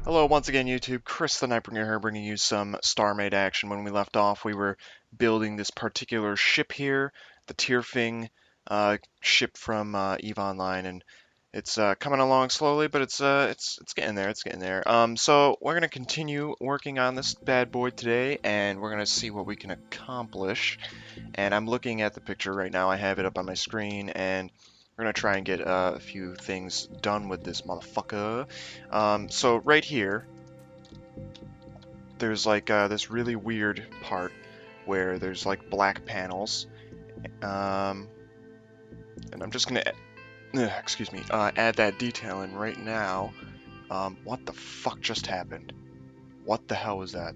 Hello once again YouTube, Chris the Nightbringer here bringing you some Starmade action. When we left off we were building this particular ship here, the Tyrfing ship from EVE Online, and it's coming along slowly, but it's getting there, it's getting there. So we're gonna continue working on this bad boy today, and we're gonna see what we can accomplish. And I'm looking at the picture right now, I have it up on my screen, and we're gonna try and get a few things done with this motherfucker. So right here, there's like this really weird part where there's like black panels, and I'm just gonna, excuse me, add that detail in right now. What the fuck just happened? What the hell was that?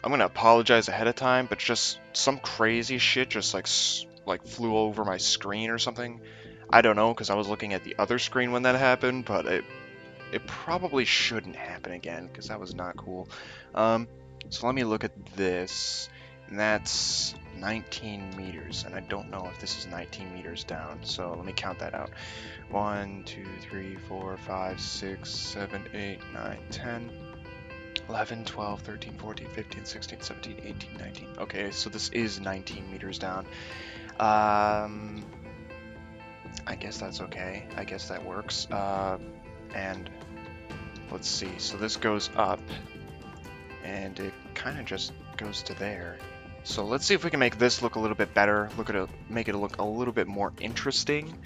I'm gonna apologize ahead of time, but just some crazy shit just like flew over my screen or something. I don't know, because I was looking at the other screen when that happened, but it probably shouldn't happen again, because that was not cool. So let me look at this, and that's 19 meters, and I don't know if this is 19 meters down, so let me count that out. 1, 2, 3, 4, 5, 6, 7, 8, 9, 10, 11, 12, 13, 14, 15, 16, 17, 18, 19. Okay, so this is 19 meters down. I guess that's okay. I guess that works. And let's see, so this goes up, and it kind of just goes to there. So let's see if we can make this look a little bit better, make it look a little bit more interesting.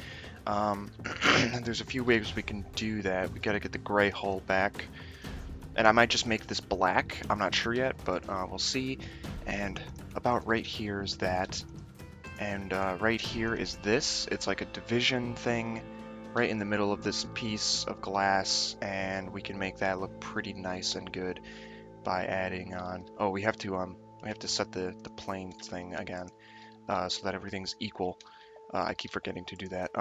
There's a few ways we can do that. We gotta get the gray hull back, and I might just make this black. I'm not sure yet, but we'll see. And about right here is that, and right here is this. It's like a division thing right in the middle of this piece of glass, and we can make that look pretty nice and good by adding on. Oh, we have to set the plane thing again, so that everything's equal. I keep forgetting to do that.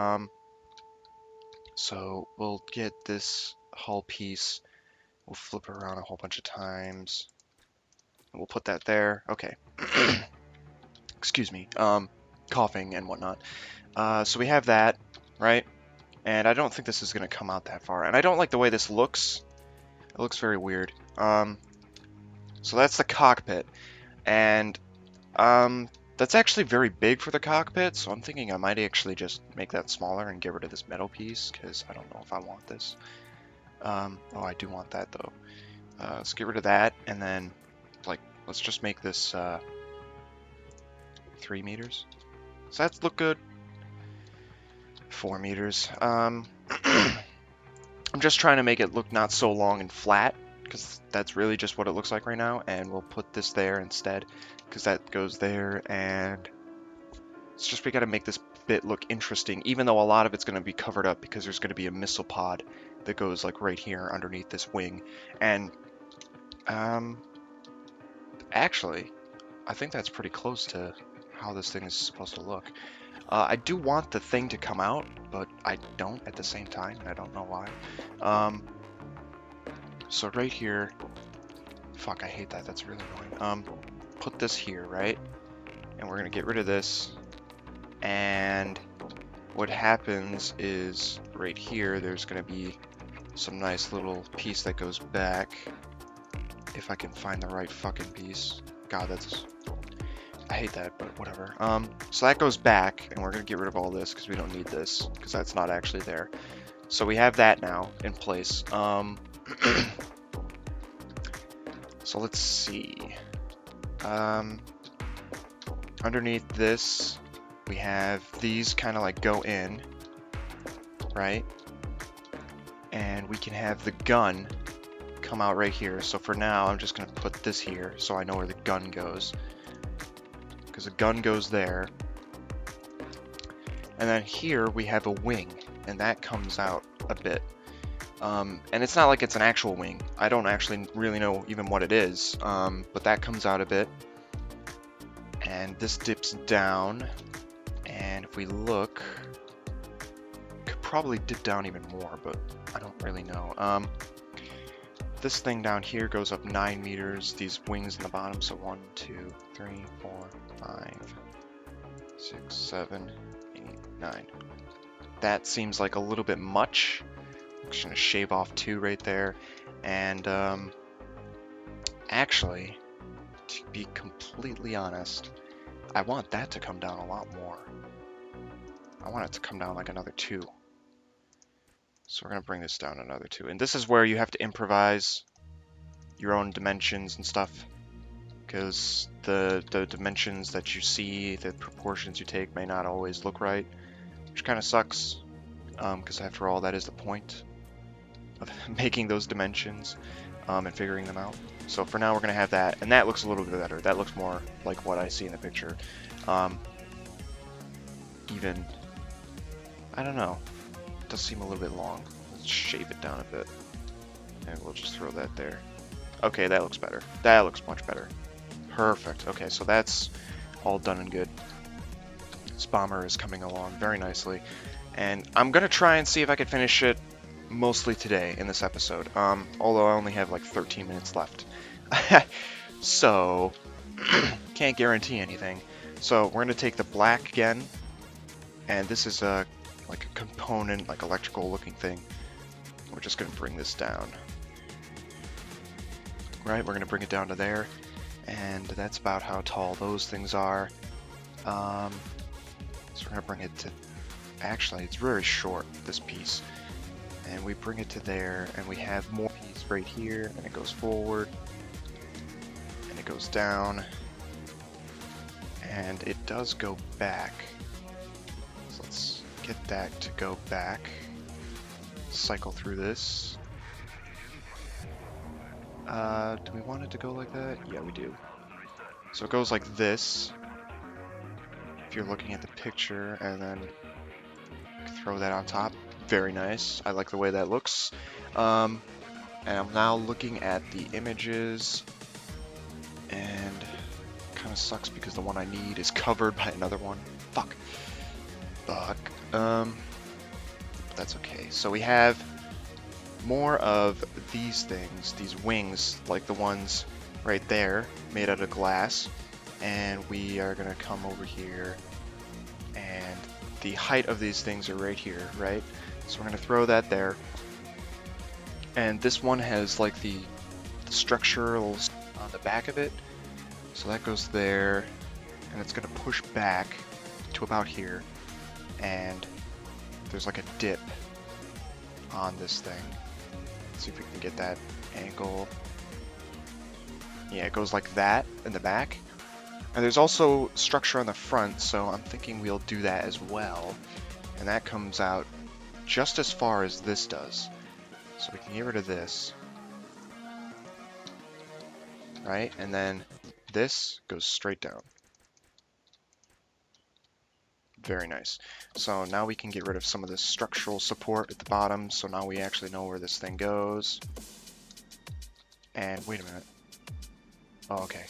So we'll get this hull piece. We'll flip it around a whole bunch of times. We'll put that there. Okay. Excuse me. Coughing and whatnot. So we have that, right? And I don't think this is going to come out that far. And I don't like the way this looks. It looks very weird. So that's the cockpit. And that's actually very big for the cockpit. So I'm thinking I might actually just make that smaller and get rid of this metal piece, because I don't know if I want this. Oh, I do want that though. Let's get rid of that, and then let's just make this 3 meters. Does that look good? 4 meters. I'm just trying to make it look not so long and flat, because that's really just what it looks like right now. And we'll put this there instead, because that goes there. And it's just we got to make this bit look interesting, even though a lot of it's going to be covered up, because there's going to be a missile pod that goes like right here underneath this wing. And actually, I think that's pretty close to how this thing is supposed to look. I do want the thing to come out, but I don't at the same time, and I don't know why. So right here, fuck, I hate that, that's really annoying. Put this here, right? And we're gonna get rid of this, and what happens is right here, there's gonna be some nice little piece that goes back. If I can find the right fucking piece. God, I hate that, but whatever. So that goes back, and we're gonna get rid of all this because we don't need this, because that's not actually there. So we have that now in place. So let's see. Underneath this, we have these kind of like go in, right? And we can have the gun come out right here. So for now, I'm just gonna put this here so I know where the gun goes, because the gun goes there. And then here we have a wing, and that comes out a bit. And it's not like it's an actual wing. I don't actually really know even what it is, but that comes out a bit. And this dips down, and if we look, could probably dip down even more, but I don't really know. This thing down here goes up 9 meters, these wings in the bottom, so 1, 2, 3, 4, 5, 6, 7, 8, 9. That seems like a little bit much. I'm just gonna shave off 2 right there. And actually, to be completely honest, I want that to come down a lot more. I want it to come down like another 2. So we're going to bring this down another 2. And this is where you have to improvise your own dimensions and stuff. Because the dimensions that you see, the proportions you take may not always look right. Which kind of sucks. Because after all, that is the point of making those dimensions and figuring them out. So for now, we're going to have that. And that looks a little bit better. That looks more like what I see in the picture. Even, I don't know. It does seem a little bit long. Let's shape it down a bit. And we'll just throw that there. Okay, that looks better. That looks much better. Perfect. Okay, so that's all done and good. This bomber is coming along very nicely. And I'm going to try and see if I can finish it mostly today in this episode. Although I only have like 13 minutes left. So, can't guarantee anything. So we're going to take the black again. And this is like a component, like electrical looking thing. We're just going to bring this down. Right, we're going to bring it down to there. And that's about how tall those things are. So we're going to bring it to... Actually, it's very short, this piece. And we bring it to there, and we have more piece right here, and it goes forward. And it goes down. And it does go back. So let's get that to go back. Cycle through this. Do we want it to go like that? Yeah, we do. So it goes like this. If you're looking at the picture, and then throw that on top. Very nice. I like the way that looks. And I'm now looking at the images, and it kind of sucks because the one I need is covered by another one. Fuck. But that's okay. So we have more of these things, these wings, like the ones right there, made out of glass. And we are gonna come over here, and the height of these things are right here, right? So we're gonna throw that there. And this one has like the structurals on the back of it. So that goes there, and it's gonna push back to about here. And there's like a dip on this thing. Let's see if we can get that angle. Yeah, it goes like that in the back. And there's also structure on the front, so I'm thinking we'll do that as well. And that comes out just as far as this does. So we can get rid of this. Right? And then this goes straight down. Very nice. So now we can get rid of some of this structural support at the bottom, so now we actually know where this thing goes. And wait a minute. Oh, okay.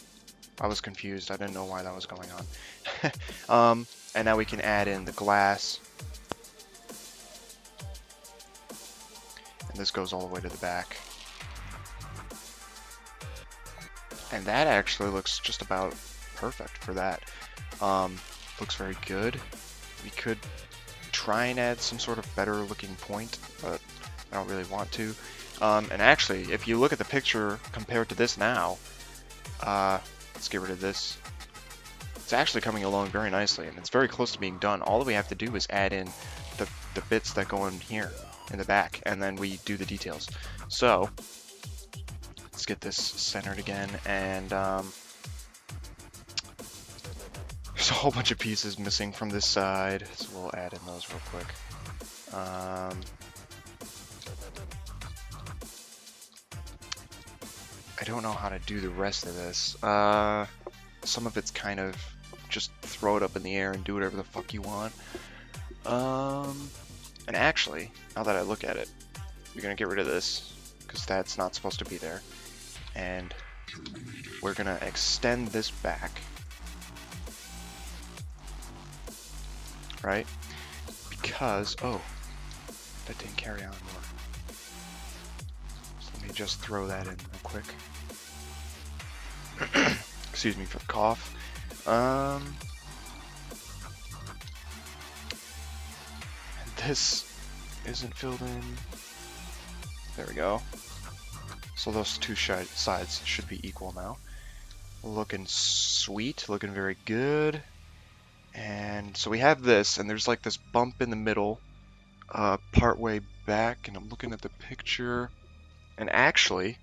I was confused. I didn't know why that was going on. And now we can add in the glass. And this goes all the way to the back. And that actually looks just about perfect for that. Looks very good. We could try and add some sort of better looking point, but I don't really want to. And actually, if you look at the picture compared to this now, let's get rid of this. It's actually coming along very nicely, and it's very close to being done. All we have to do is add in the bits that go in here, in the back, and then we do the details. So, let's get this centered again, and there's a whole bunch of pieces missing from this side, so we'll add in those real quick. I don't know how to do the rest of this. Some of it's kind of just throw it up in the air and do whatever the fuck you want. And actually, now that I look at it, we're gonna get rid of this because that's not supposed to be there. And we're gonna extend this back. Right? Because, oh, that didn't carry on more. So let me just throw that in real quick. Excuse me for the cough. And this isn't filled in. There we go. So those two sides should be equal now. Looking sweet, looking very good. And so we have this, and there's like this bump in the middle, part way back, and I'm looking at the picture. And actually,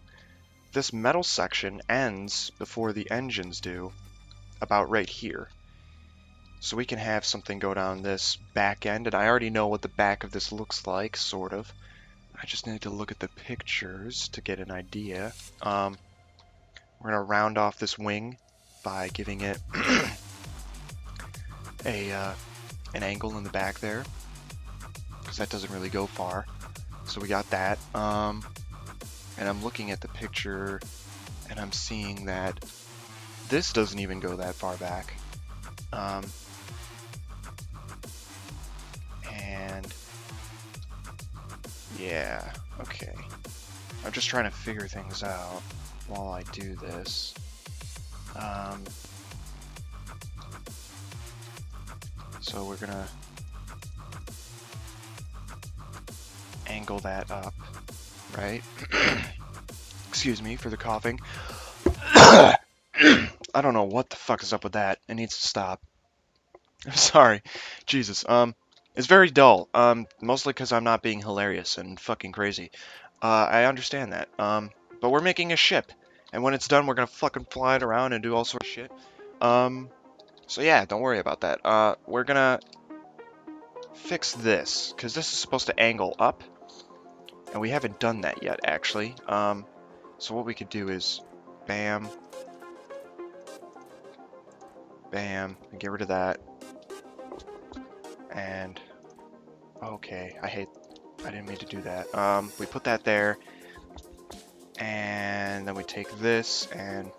this metal section ends before the engines do, about right here. So we can have something go down this back end, and I already know what the back of this looks like, sort of. I just need to look at the pictures to get an idea. We're gonna round off this wing by giving it an angle in the back there, because that doesn't really go far. So we got that. And I'm looking at the picture, and I'm seeing that this doesn't even go that far back. And yeah, okay. I'm just trying to figure things out while I do this. So we're gonna angle that up, right? Excuse me for the coughing. I don't know what the fuck is up with that. It needs to stop. I'm sorry. Jesus. It's very dull. Mostly because I'm not being hilarious and fucking crazy. I understand that. But we're making a ship, and when it's done, we're gonna fucking fly it around and do all sorts of shit. So yeah, don't worry about that. We're gonna fix this, because this is supposed to angle up, and we haven't done that yet, actually. So what we could do is, bam, bam, and get rid of that, and, okay, I didn't mean to do that. We put that there, and then we take this, and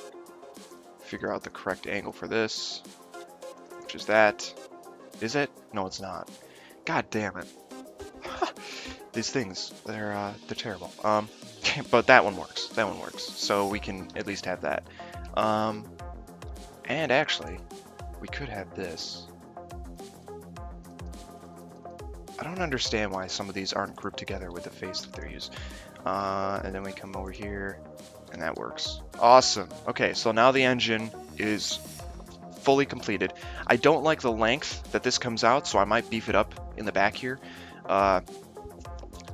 figure out the correct angle for this, which is that. Is it? No, it's not. God damn it. These things, they're terrible. But that one works. That one works. So we can at least have that. And actually, we could have this. I don't understand why some of these aren't grouped together with the face that they're used. And then we come over here, and that works. Awesome. Okay, so now the engine is fully completed. I don't like the length that this comes out, so I might beef it up in the back here.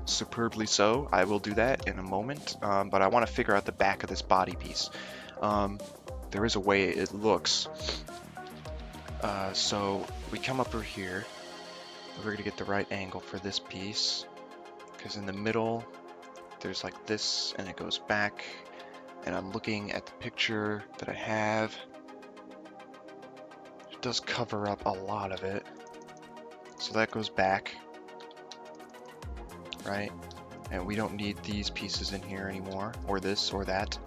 Superbly so. I will do that in a moment, but I want to figure out the back of this body piece. There is a way it looks. So we come up over here. We're going to get the right angle for this piece, because in the middle there's like this, and it goes back, and I'm looking at the picture that I have. It does cover up a lot of it, so that goes back, right? And we don't need these pieces in here anymore, or this or that.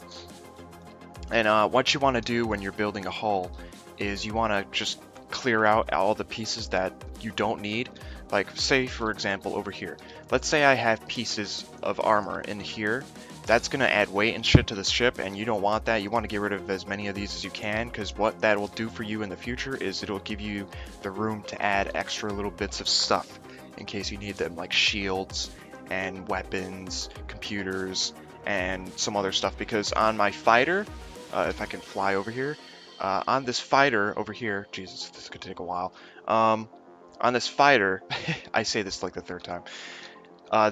And what you want to do when you're building a hull is you want to just clear out all the pieces that you don't need. Like, say for example over here, let's say I have pieces of armor in here. That's gonna add weight and shit to the ship, and you don't want that. You want to get rid of as many of these as you can, because what that will do for you in the future is it'll give you the room to add extra little bits of stuff in case you need them, like shields and weapons, computers, and some other stuff. Because on my fighter, if I can fly over here, on this fighter over here, Jesus, this is gonna take a while. On this fighter, I say this like the third time,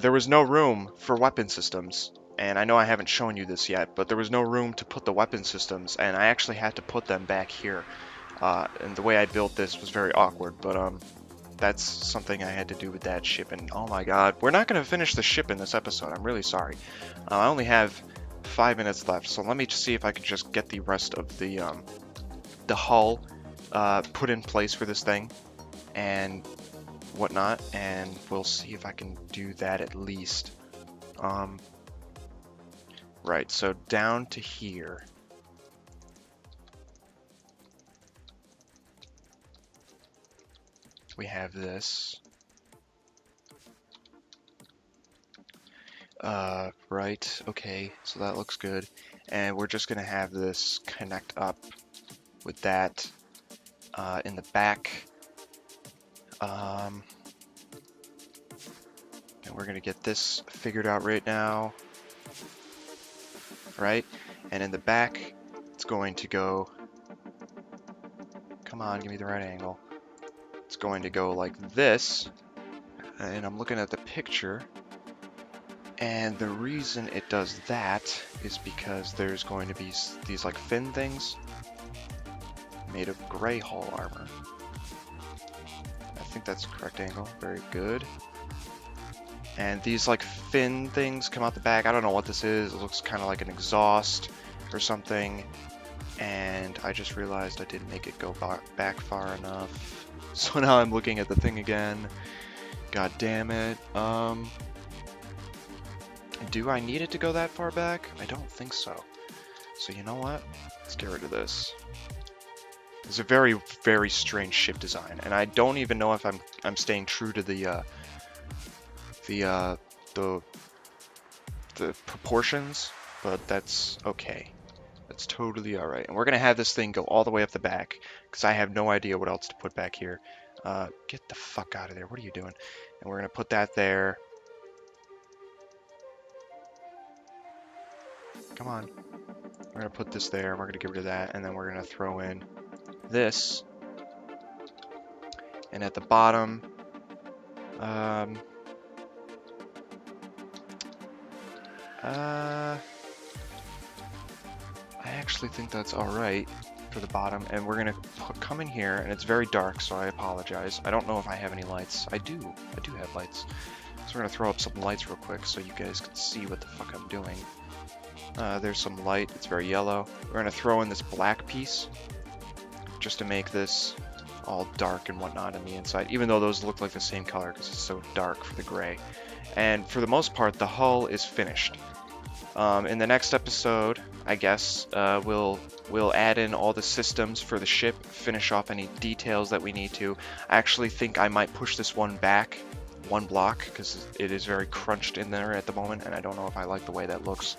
there was no room for weapon systems, and I know I haven't shown you this yet, but there was no room to put the weapon systems, and I actually had to put them back here. And the way I built this was very awkward, but that's something I had to do with that ship, and oh my god, we're not going to finish the ship in this episode. I'm really sorry. I only have 5 minutes left, so let me just see if I can just get the rest of the hull put in place for this thing and whatnot, and we'll see if I can do that at least. Right, so down to here. We have this. Right, okay, so that looks good. And we're just gonna have this connect up with that in the back. And we're gonna get this figured out right now. right? And in the back, it's going to go, come on, give me the right angle. It's going to go like this, and I'm looking at the picture, and the reason it does that is because there's going to be these like fin things made of gray hull armor. I think that's the correct angle. Very good. And these like fin things come out the back. I don't know what this is. It looks kind of like an exhaust or something. And I just realized I didn't make it go back far enough. So now I'm looking at the thing again. God damn it. Do I need it to go that far back? I don't think so. So you know what? Let's get rid of this. It's a very, very strange ship design, and I don't even know if I'm staying true to the proportions, but that's okay. That's totally all right. And we're gonna have this thing go all the way up the back because I have no idea what else to put back here. Get the fuck out of there! What are you doing? And we're gonna put that there. Come on. We're gonna put this there. We're gonna get rid of that, and then we're gonna throw in this. And at the bottom, I actually think that's alright for the bottom. And we're gonna come in here, and it's very dark, so I apologize. I don't know if I have any lights. I do have lights. So we're gonna throw up some lights real quick so you guys can see what the fuck I'm doing. There's some light. It's very yellow. We're gonna throw in this black piece just to make this all dark and whatnot on the inside, even though those look like the same color because it's so dark for the gray. And for the most part, the hull is finished. In the next episode, I guess, we'll add in all the systems for the ship, finish off any details that we need to. I actually think I might push this one back one block because it is very crunched in there at the moment, and I don't know if I like the way that looks.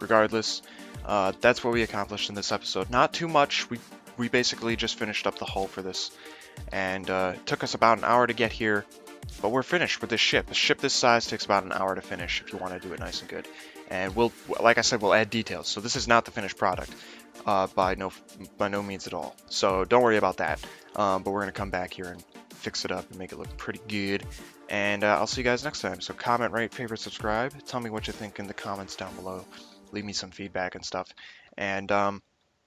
Regardless, that's what we accomplished in this episode. Not too much. We basically just finished up the hull for this, and it took us about an hour to get here, but we're finished with this ship. A ship this size takes about an hour to finish if you want to do it nice and good. And we'll, like I said, we'll add details. So this is not the finished product by no means at all. So don't worry about that. But we're gonna come back here and fix it up and make it look pretty good. And I'll see you guys next time. So comment, rate, favorite, subscribe. Tell me what you think in the comments down below. Leave me some feedback and stuff. And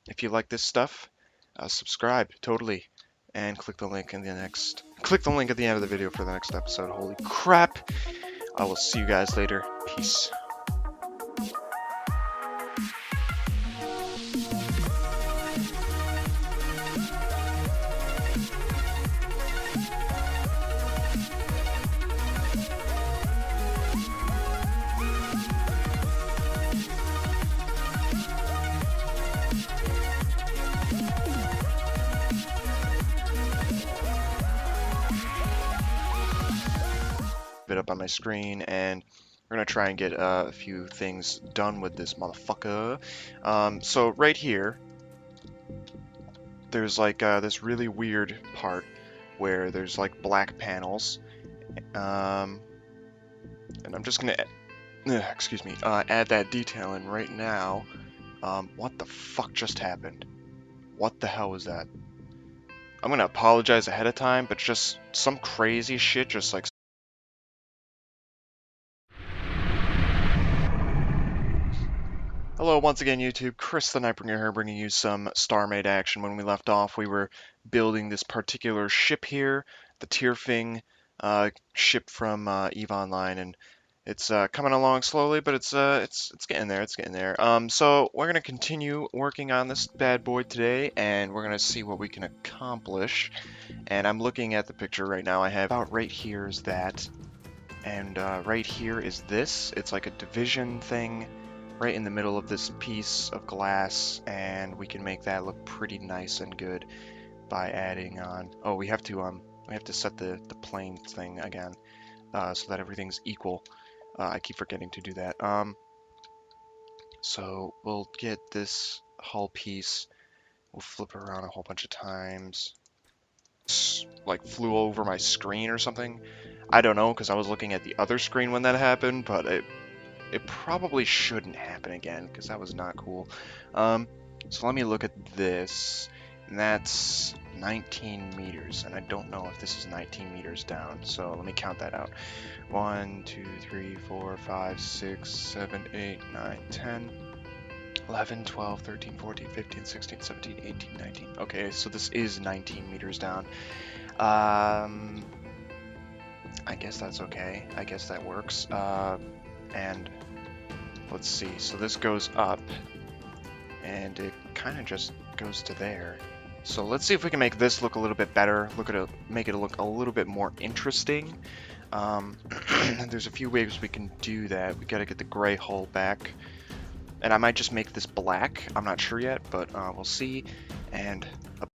if you like this stuff, subscribe totally, and click the link at the end of the video for the next episode. Holy crap! I will see you guys later. Peace. It up on my screen, and we're gonna try and get a few things done with this motherfucker. So right here, there's like this really weird part where there's like black panels, and I'm just gonna add that detail in right now. What the fuck just happened? What the hell was that? I'm gonna apologize ahead of time, but just some crazy shit just like. Hello once again, YouTube. Chris the Nightbringer here, bringing you some Starmade action. When we left off, we were building this particular ship here, the Tyrfing ship from EVE Online, and it's coming along slowly, but it's getting there. It's getting there. So we're gonna continue working on this bad boy today, and we're gonna see what we can accomplish. And I'm looking at the picture right now. I have about right here is that, and right here is this. It's like a division thing right in the middle of this piece of glass, and we can make that look pretty nice and good by adding on. Oh, we have to set the plane thing again, so that everything's equal. I keep forgetting to do that. So we'll get this hull piece. We'll flip it around a whole bunch of times. Like flew over my screen or something. I don't know, because I was looking at the other screen when that happened, but it probably shouldn't happen again, because that was not cool. So let me look at this, and that's 19 meters, and I don't know if this is 19 meters down, so let me count that out. 1, 2, 3, 4, 5, 6, 7, 8, 9, 10, 11, 12, 13, 14, 15, 16, 17, 18, 19. Okay, so this is 19 meters down. I guess that's okay. I guess that works. And let's see, so this goes up, and it kind of just goes to there. So let's see if we can make this look a little bit better, make it look a little bit more interesting. There's a few ways we can do that. We gotta get the gray hull back, and I might just make this black. I'm not sure yet, but we'll see. And